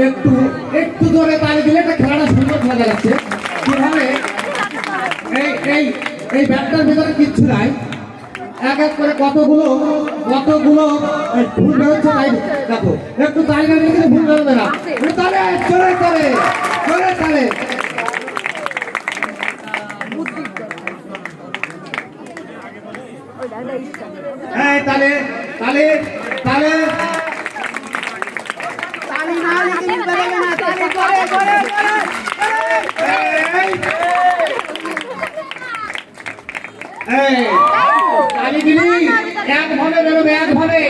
একটু একটু জোরে তালি দিলে একটা খেলাটা সুন্দর খেলা যাচ্ছে। কিভাবে এই ব্যাটটার ভিতরে কিচ্ছু নাই, এক এক করে কতগুলো ভুল বেরোচ্ছে। তাই দেখো, একটু তালি না দিলে কিন্তু ভুল বেরোবে না। তালে চলে তালে চলে তালে তালে তালে তালে তালি দিলি একভাবে বেরোবে, একভাবে।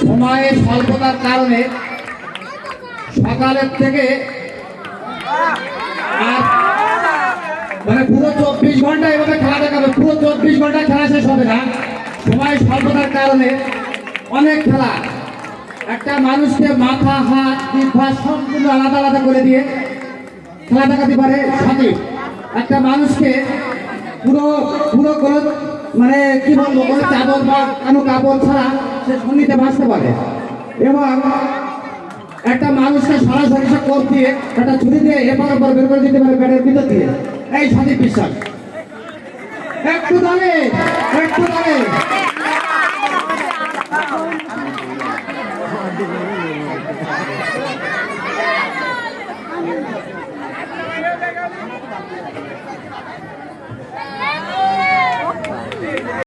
সময়ের স্বল্পতার কারণে সকালের থেকে মানে পুরো 24 ঘন্টা এভাবে খেলা দেখাবে, পুরো 24 ঘন্টা খেলা শেষ হবে না। সময় স্বল্পতার কারণে অনেক খেলা, একটা মানুষকে মাথা, হাত, জিহ্বা সম্পূর্ণ আলাদা আলাদা করে দিয়ে খেলা দেখাতে পারে সাথে। একটা মানুষকে পুরো পুরো কোনো মানে কি বলবো, কোনো চাদর বা কোনো কাপড় ছাড়া সে সঙ্গীতে বাঁচতে পারে। এবং একটা মানুষকে সরাসরি সে কোপ দিয়ে একটা ছুরি দিয়ে এপার ওপর বের করে দিতে পারে ব্যাটের ভিতর দিয়ে। এই সাথী বিশ্বাস একটু দাঁড়ে একটু দাঁড়ে